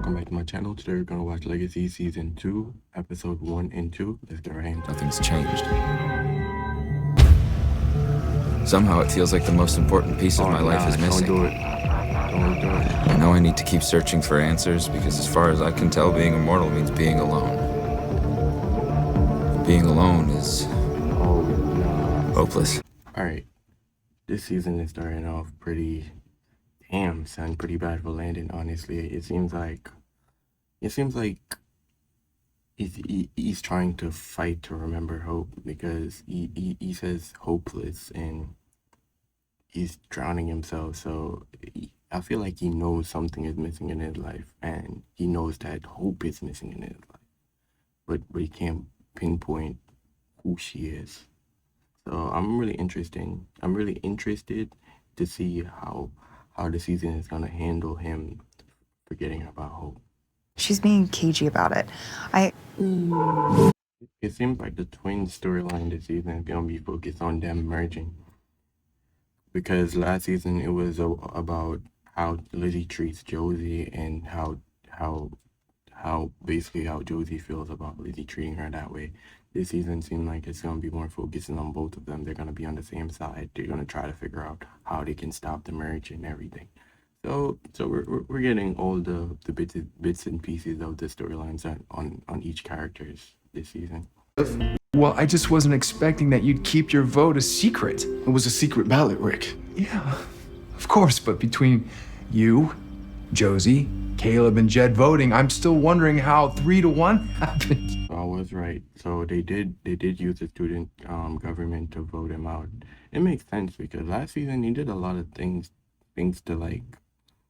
welcome back to my channel. Today we're gonna watch Legacies Season 2, Episode 1 and 2. Let's get right into it. Nothing's changed. Somehow it feels like the most important piece of my life is missing. Don't do it. Don't do it. I know I need to keep searching for answers because as far as I can tell, being immortal means being alone. And being alone is hopeless. Alright. This season is starting off pretty pretty bad for Landon, honestly. It seems like he's trying to fight to remember hope because he says hopeless and he's drowning himself. So I feel like he knows something is missing in his life, and he knows that hope is missing in his life, but he can't pinpoint who she is. So I'm really interested to see how the season is gonna handle him forgetting about hope. She's being cagey about it. It seems like the twin storyline this season is gonna be focused on them merging, because last season it was about how Lizzie treats Josie and how basically how Josie feels about Lizzie treating her that way. This season seems like it's gonna be more focusing on both of them. They're gonna be on the same side. They're gonna try to figure out how they can stop the merge and everything. So we're getting all the bits and pieces of the storylines on each characters this season. Well, I just wasn't expecting that you'd keep your vote a secret. It was a secret ballot, Rick. Yeah, of course, but between you, Josie, Caleb, and Jed voting, I'm still wondering how 3-1 happened. So I was right. So they did use the student government to vote him out. It makes sense because last season he did a lot of things to like.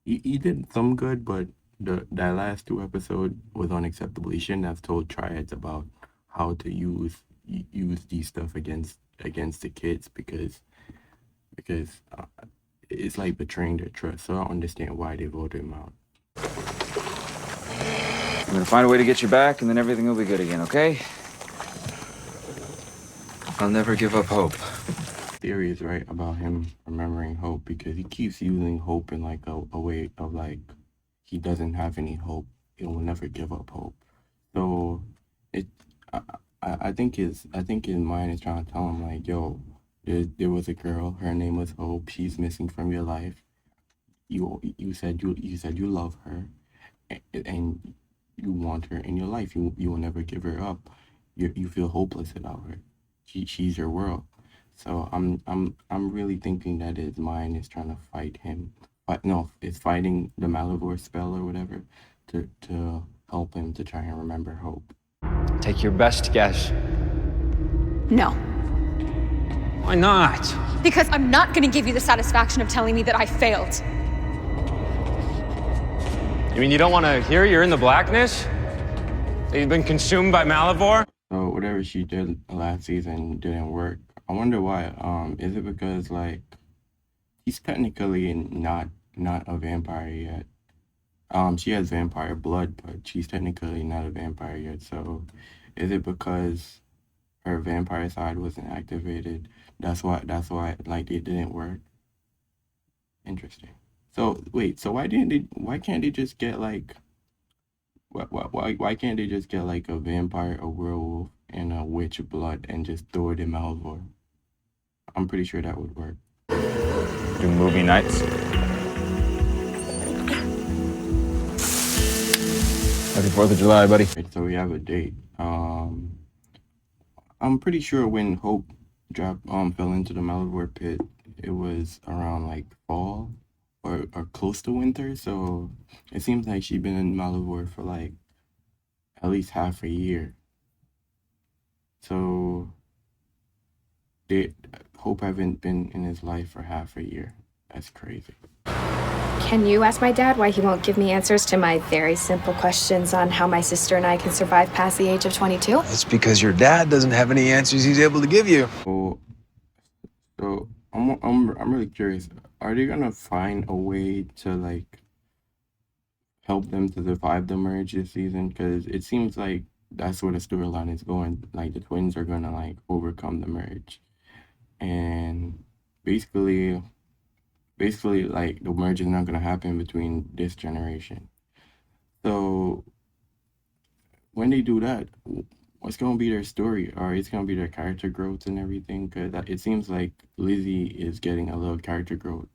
He did some good, but that last 2 episodes was unacceptable. He shouldn't have told triads about how to use these stuff against the kids because it's like betraying their trust. So I don't understand why they voted him out. I'm gonna find a way to get you back, and then everything will be good again, okay? I'll never give up hope. Theory is right about him remembering hope because he keeps using hope in like a way of like he doesn't have any hope. He will never give up hope. So I think his mind is trying to tell him like, yo, there was a girl, her name was Hope. She's missing from your life. You said you love her, and you want her in your life. You will never give her up. You feel hopeless about her. She's your world. So I'm really thinking that his mind is trying to fight him. But no, it's fighting the Malivore spell or whatever to help him to try and remember hope. Take your best guess. No. Why not? Because I'm not gonna give you the satisfaction of telling me that I failed. You mean you don't want to hear you're in the blackness? That you've been consumed by Malivore? So whatever she did last season didn't work. I wonder why. Is it because like he's technically not a vampire yet? She has vampire blood, but she's technically not a vampire yet. So is it because her vampire side wasn't activated? That's why like it didn't work. Interesting. So wait, so why can't they just get like why can't they just get like a vampire, a werewolf, and a witch blood and just throw it in Malivore? I'm pretty sure that would work. Do movie nights? Happy 4th of July, buddy. Right, so we have a date. I'm pretty sure when Hope fell into the Malivore pit, it was around like fall or close to winter. So it seems like she's been in Malivore for like at least half a year. So Hope haven't been in his life for half a year. That's crazy. Can you ask my dad why he won't give me answers to my very simple questions on how my sister and I can survive past the age of 22? It's because your dad doesn't have any answers he's able to give you. So I'm really curious. Are they gonna find a way to like help them to survive the merge this season? Because it seems like that's where the storyline is going. Like the twins are gonna like overcome the merge, and basically like the merge is not gonna happen between this generation. So when they do that, what's gonna be their story, or it's gonna be their character growth and everything? Because it seems like Lizzie is getting a little character growth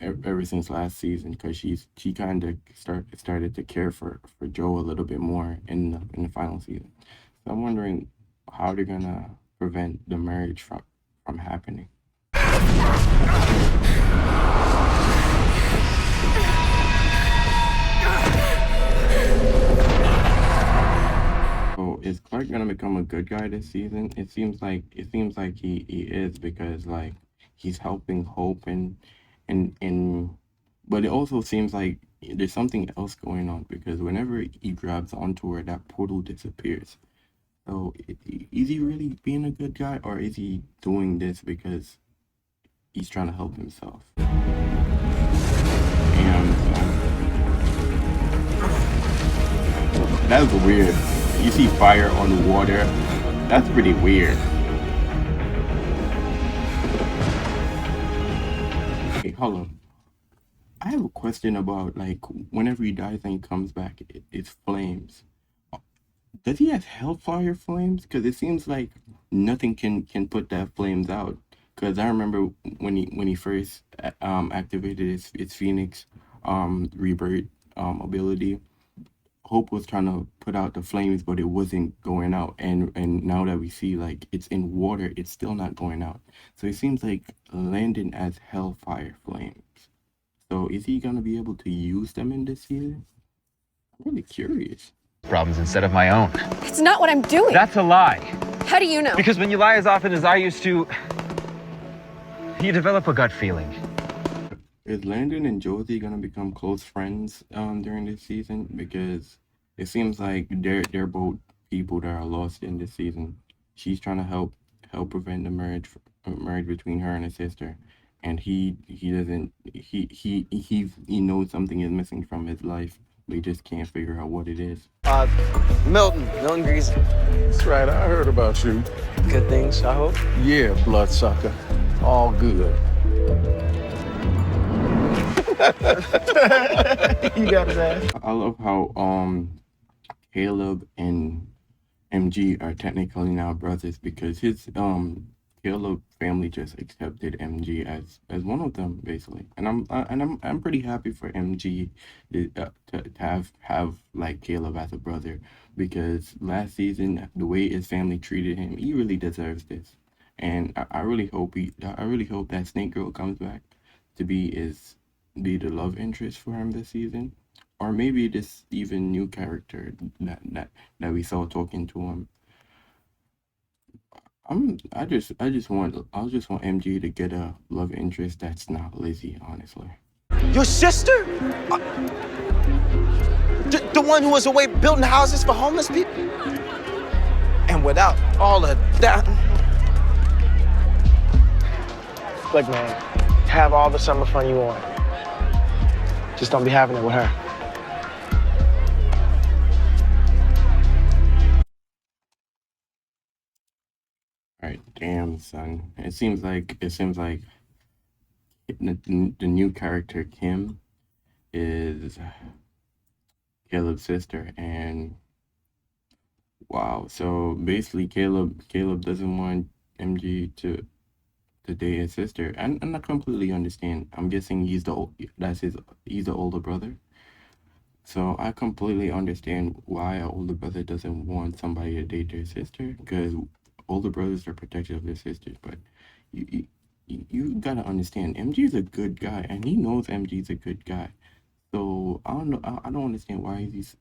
ever since last season, because she kind of started to care for Joe a little bit more in the final season. So I'm wondering how they're gonna prevent the marriage from happening. So is Clark gonna become a good guy this season? It seems like he is, because like he's helping Hope and but it also seems like there's something else going on, because whenever he grabs onto her, that portal disappears. So is he really being a good guy, or is he doing this because he's trying to help himself? And that was weird. You see fire on the water. That's pretty weird. Hey, hold on. I have a question about, like, whenever he dies and he comes back, it's flames. Does he have hellfire flames? Because it seems like nothing can put that flames out. Because I remember when he first activated his Phoenix rebirth ability, Hope was trying to put out the flames, but it wasn't going out. And now that we see, like, it's in water, it's still not going out. So it seems like Landon has hellfire flames. So is he gonna be able to use them in this season? I'm really curious. Problems instead of my own. It's not what I'm doing. That's a lie. How do you know? Because when you lie as often as I used to, you develop a gut feeling. Is Landon and Josie gonna become close friends during this season? Because it seems like they're both people that are lost in this season. She's trying to help prevent the marriage between her and her sister, and he doesn't he knows something is missing from his life, but he just can't figure out what it is. Milton Greasy. That's right, I heard about you. Good things, I hope. Yeah, bloodsucker. All good. You got his ass. I love how Caleb and MG are technically now brothers, because his Caleb family just accepted MG as one of them, basically, and I'm pretty happy for MG to have like Caleb as a brother, because last season the way his family treated him, he really deserves this, and I really hope that Snake Girl comes back to be the love interest for him this season, or maybe this even new character that we saw talking to him. I just want MG to get a love interest that's not Lizzie, honestly. Your sister? The one who was away building houses for homeless people? And without all of that... Look, man, have all the summer fun you want. Just don't be having it with her. All right, damn, son. It seems like the new character Kim is Caleb's sister, and wow. So basically, Caleb doesn't want MG to date his sister, and I completely understand. I'm guessing he's the older brother. So I completely understand why an older brother doesn't want somebody to date their sister, because older brothers are protective of their sisters. But you gotta understand, MG is a good guy, and he knows MG is a good guy. So I don't know. I don't understand why is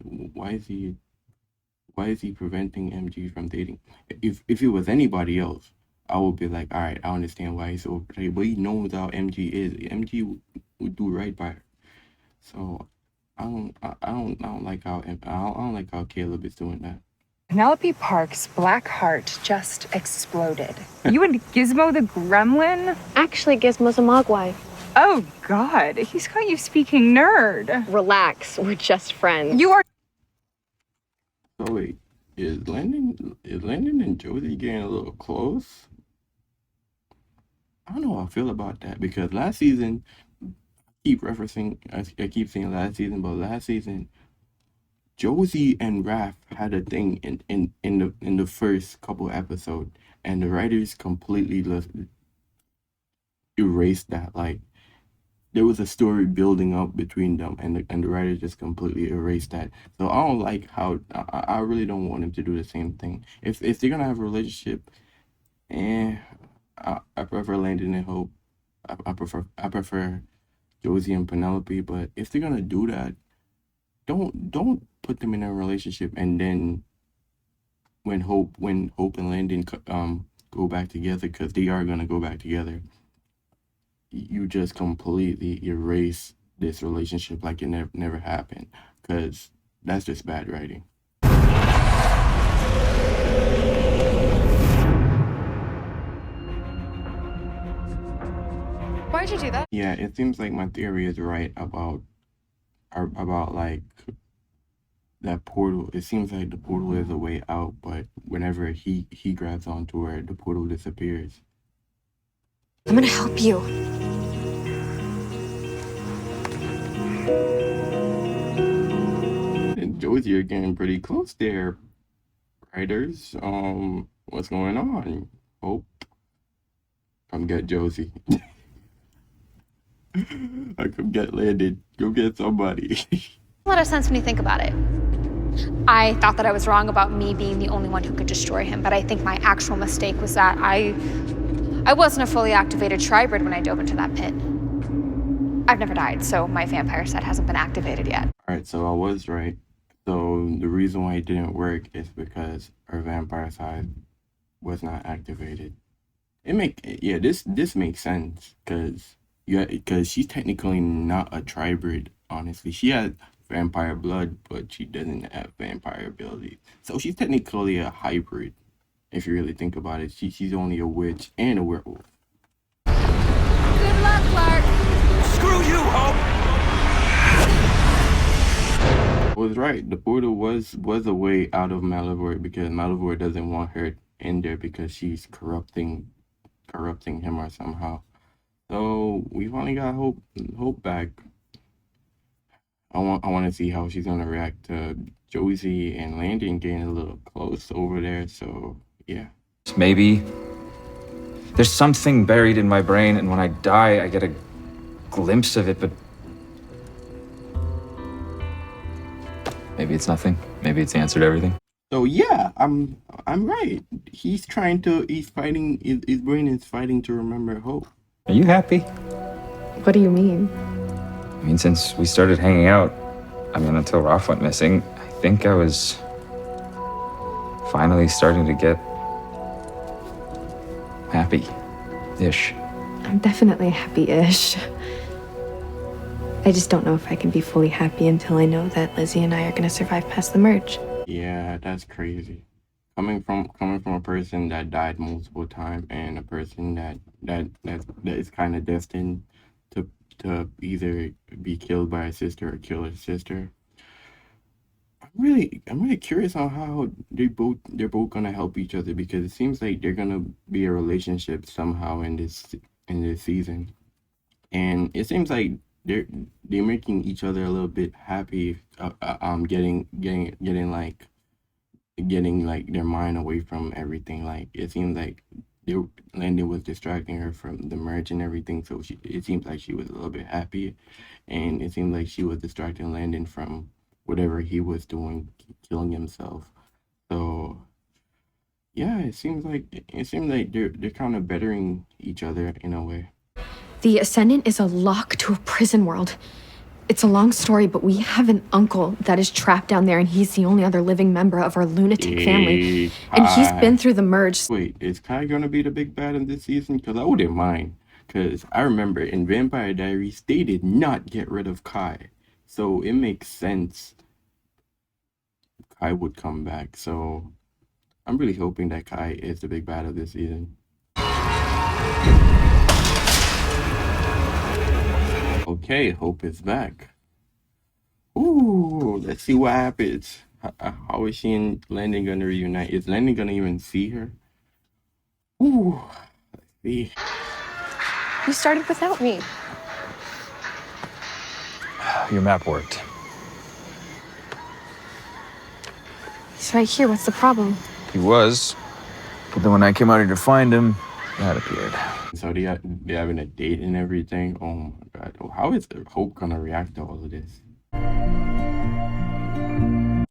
he preventing MG from dating? If it was anybody else, I would be like, all right, I understand why he's so protective. But he knows how MG is. MG would do right by her. So I don't like how Caleb is doing that. Penelope Park's black heart just exploded. You and Gizmo the gremlin? Actually, Gizmo's a mogwai. Oh, God. He's got you speaking nerd. Relax, we're just friends. You are... So wait, is Landon and Josie getting a little close? I don't know how I feel about that, because last season keep referencing, I keep saying last season, but last season, Josie and Raph had a thing in the first couple episodes, and the writers completely erased that. Like, there was a story building up between them, and the writers just completely erased that. So I don't like how I really don't want them to do the same thing. If they're gonna have a relationship, I prefer Landon and Hope. I prefer Josie and Penelope. But if they're gonna do that, don't put them in a relationship and then when Hope and Landon go back together, because they are gonna go back together, you just completely erase this relationship like it never happened, because that's just bad writing. Why'd you do that? Yeah, it seems like my theory is right about like that portal. It seems like the portal is a way out, but whenever he grabs onto her, the portal disappears. I'm gonna help you. And Josie are getting pretty close there, writers. What's going on? Hope, come get Josie. I come get Landon. Go get somebody. A lot of sense when you think about it. I thought that I was wrong about me being the only one who could destroy him, but I think my actual mistake was that I wasn't a fully activated tribrid when I dove into that pit. I've never died, so my vampire set hasn't been activated yet. All right, so I was right. So the reason why it didn't work is because her vampire side was not activated. This makes sense, because she's technically not a tribrid. Honestly, she has vampire blood, but she doesn't have vampire abilities. So she's technically a hybrid, if you really think about it. She's only a witch and a werewolf. Good luck, Clark. Screw you, Hope! I was right. The portal was a way out of Malivore, because Malivore doesn't want her in there because she's corrupting him or somehow. So we finally got Hope back. I want to see how she's gonna react to Josie and Landon getting a little close over there. So yeah. Maybe there's something buried in my brain, and when I die, I get a glimpse of it, but maybe it's nothing. Maybe it's answered everything. So yeah, I'm right. He's fighting. His brain is fighting to remember Hope. Are you happy? What do you mean? I mean, since we started hanging out, until Raph went missing, I think I was finally starting to get happy-ish. I'm definitely happy-ish. I just don't know if I can be fully happy until I know that Lizzie and I are gonna survive past the merge. Yeah, that's crazy. Coming from a person that died multiple times, and a person that is kind of destined to either be killed by a sister or kill a sister. I'm really curious on how they're both gonna help each other, because it seems like they're gonna be a relationship somehow in this season, and it seems like they're making each other a little bit happy. Getting like their mind away from everything. Like, it seems like Landon was distracting her from the merge and everything, so it seems like she was a little bit happy, and it seemed like she was distracting Landon from whatever he was doing, killing himself. So yeah, it seems like they're kind of bettering each other in a way. The Ascendant is a lock to a prison world. It's a long story, but we have an uncle that is trapped down there, and he's the only other living member of our lunatic family. And he's been through the merge. Wait, is Kai gonna be the big bad in this season? Because I wouldn't mind. Because I remember in Vampire Diaries, they did not get rid of Kai. So it makes sense Kai would come back. So I'm really hoping that Kai is the big bad of this season. Okay, Hope is back. Ooh, let's see what happens. How is she and Landon gonna reunite? Is Landon gonna even see her? Ooh, let's see. You started without me. your map worked. He's right here. What's the problem? He was. But then when I came out here to find him, that appeared. So they having a date and everything. Oh my god. How is Hope gonna react to all of this?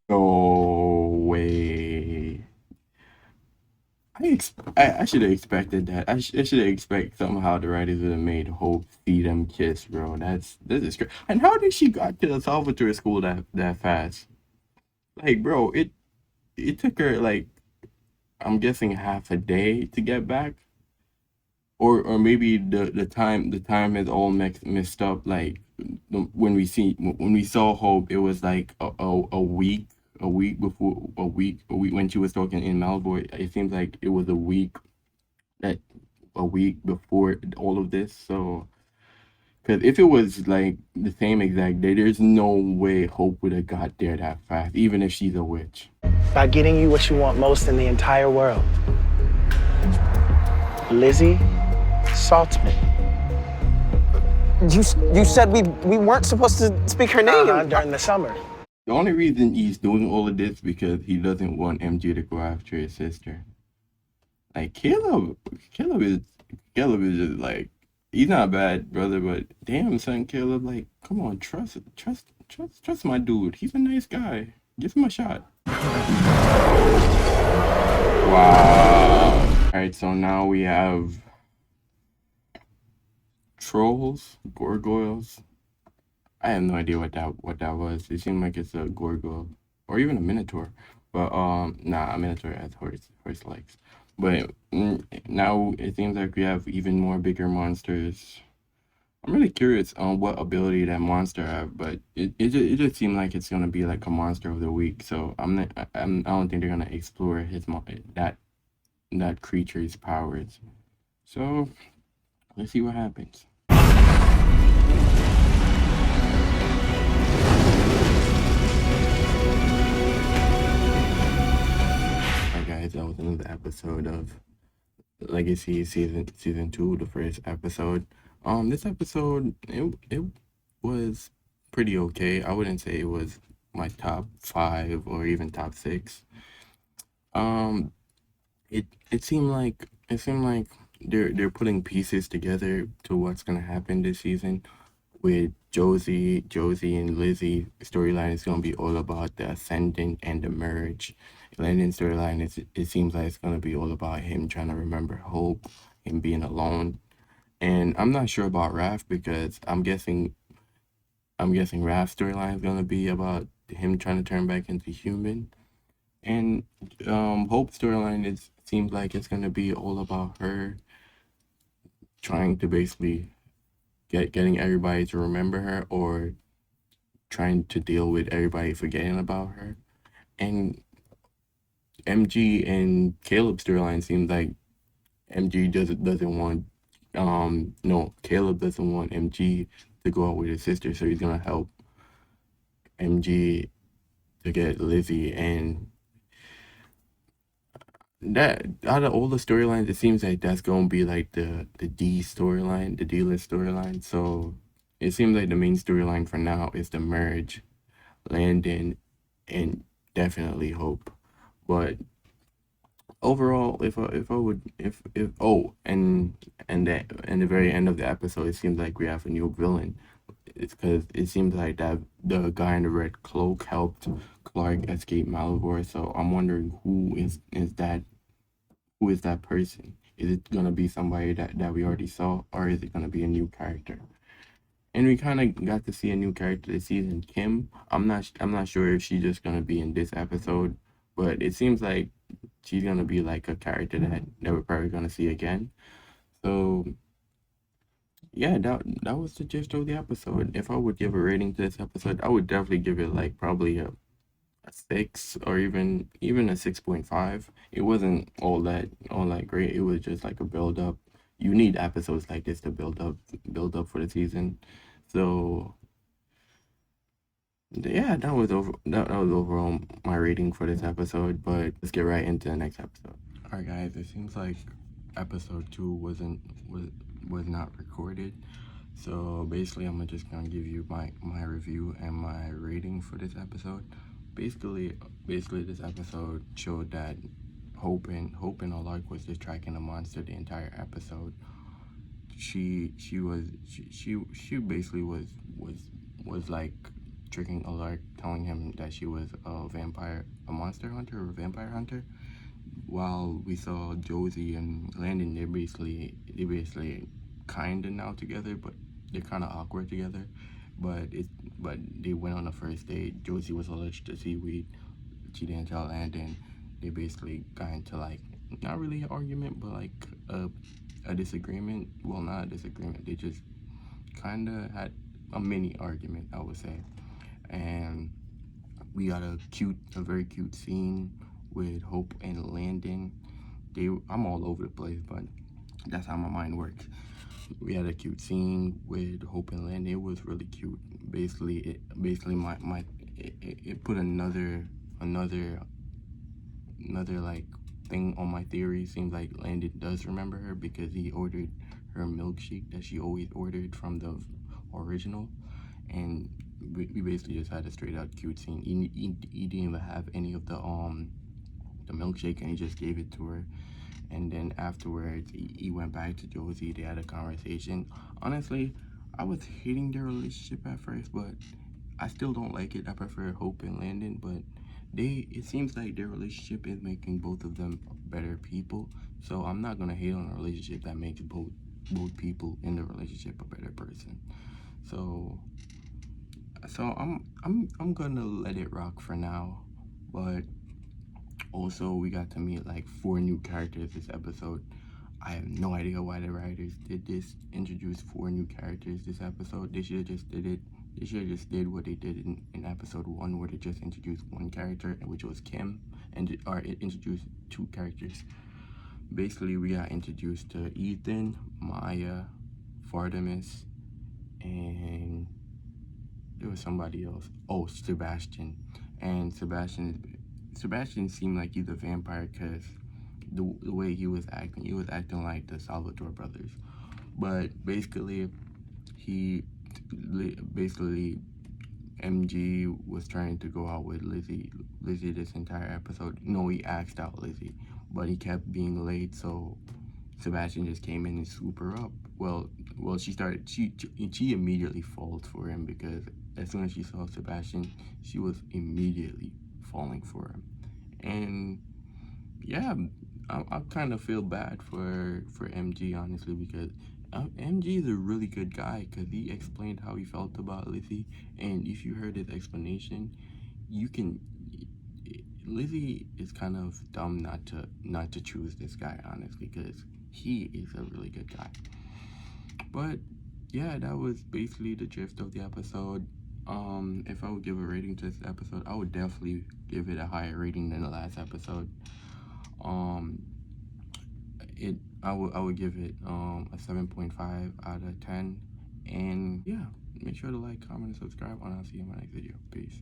No way. I should have expected that. I should have expected somehow the writers would have made Hope see them kiss, bro. This is great. And how did she got to the Salvatore school that fast? Like, bro, it took her like, I'm guessing half a day to get back, or maybe the time is all messed up. Like when we saw Hope, it was like a week before a week when she was talking in Malibu. It seems like it was a week before all of this. So, because if it was like the same exact day, there's no way Hope would have got there that fast, even if she's a witch. By getting you what you want most in the entire world. Lizzie Saltzman. You said we weren't supposed to speak her name. During the summer. The only reason he's doing all of this because he doesn't want MG to go after his sister. Like Caleb is just like, he's not a bad brother, but damn son, Caleb, like, come on, trust my dude. He's a nice guy. Give him a shot. Wow. Alright, so now we have trolls, gargoyles. I have no idea what that was. It seemed like it's a gargoyle or even a minotaur, but nah, a minotaur has horse legs. But now it seems like we have even more bigger monsters. I'm really curious on what ability that monster have, but it just seemed like it's gonna be like a monster of the week. So I don't think they're gonna explore that creature's powers. So let's see what happens. Guys, that was another episode of Legacies season 2, the first episode. This episode it was pretty okay. I wouldn't say it was my top 5 or even top 6. It seemed like they're putting pieces together to what's gonna happen this season. With Josie and Lizzie, storyline is gonna be all about the ascendant and the merge. Landon's storyline it seems like it's gonna be all about him trying to remember Hope and being alone. And I'm not sure about Raph because I'm guessing Raph's storyline is gonna be about him trying to turn back into human. And Hope's storyline seems like it's gonna be all about her trying to basically getting everybody to remember her or trying to deal with everybody forgetting about her. And MG and Caleb's storyline seems like MG doesn't want Caleb doesn't want MG to go out with his sister, so he's gonna help MG to get Lizzie. And that out of all the storylines, it seems like that's gonna be like the D storyline, the D-list storyline. So it seems like the main storyline for now is the merge, Landon, and definitely Hope. But overall, if the very end of the episode, it seems like we have a new villain. It's because it seems like that the guy in the red cloak helped Clark escape Malivore. So I'm wondering who is that person? Is it gonna be somebody that we already saw, or is it gonna be a new character? And we kind of got to see a new character this season, Kim. I'm not sure if she's just gonna be in this episode, but it seems like she's gonna be like a character that we're probably gonna see again. So yeah, that was the gist of the episode. If I would give a rating to this episode, I would definitely give it like probably a 6 or even a 6.5. It wasn't all that great. It was just like a build up. You need episodes like this to build up for the season. So yeah, that was overall my rating for this episode. But let's get right into the next episode. All right, guys. It seems like episode 2 was not recorded. So basically, I'm just gonna give you my review and my rating for this episode. Basically, this episode showed that Hope and Alark was just tracking a monster the entire episode. She basically was like tricking Alark, telling him that she was a monster hunter or a vampire hunter. While we saw Josie and Landon, they're basically kind of now together, but they're kind of awkward together. But they went on the first date. Josie was allergic to seaweed. She didn't tell Landon. They basically got into like not really an argument, but like a disagreement. Well, not a disagreement. They just kind of had a mini argument, I would say. And we got a very cute scene with Hope and Landon. I'm all over the place, but that's how my mind works. We had a cute scene with Hope and Landon. It was really cute. Basically, it put another like thing on my theory. Seems like Landon does remember her because he ordered her milkshake that she always ordered from the original, and we basically just had a straight out cute scene. He didn't even have any of the milkshake, and he just gave it to her. And then afterwards, he went back to Josie. They had a conversation. Honestly, I was hating their relationship at first, but I still don't like it. I prefer Hope and Landon, but it seems like their relationship is making both of them better people. So I'm not gonna hate on a relationship that makes both people in the relationship a better person. So I'm gonna let it rock for now, but also we got to meet like 4 new characters this episode. I have no idea why the writers did this, introduce 4 new characters this episode. They should have just did it. They should have just did what they did in episode 1, where they just introduced 1 character, which was Kim, and it introduced 2 characters. Basically, we got introduced to Ethan, Maya, Fardamus, and there was somebody else. Oh, Sebastian. And Sebastian seemed like he's a vampire because the way he was acting like the Salvatore brothers. But basically, MG was trying to go out with Lizzie this entire episode. No, he asked out Lizzie, but he kept being late, so Sebastian just came in and swooped her up. Well, she immediately falls for him, because as soon as she saw Sebastian, she was immediately falling for him. And yeah, I kind of feel bad for MG, honestly, because MG is a really good guy, because he explained how he felt about Lizzie, and if you heard his explanation, Lizzie is kind of dumb not to choose this guy, honestly, because he is a really good guy. But yeah, that was basically the gist of the episode. If I would give a rating to this episode, I would definitely give it a higher rating than the last episode. I would give it a 7.5 out of 10. And yeah, make sure to like, comment, and subscribe, and I'll see you in my next video. Peace.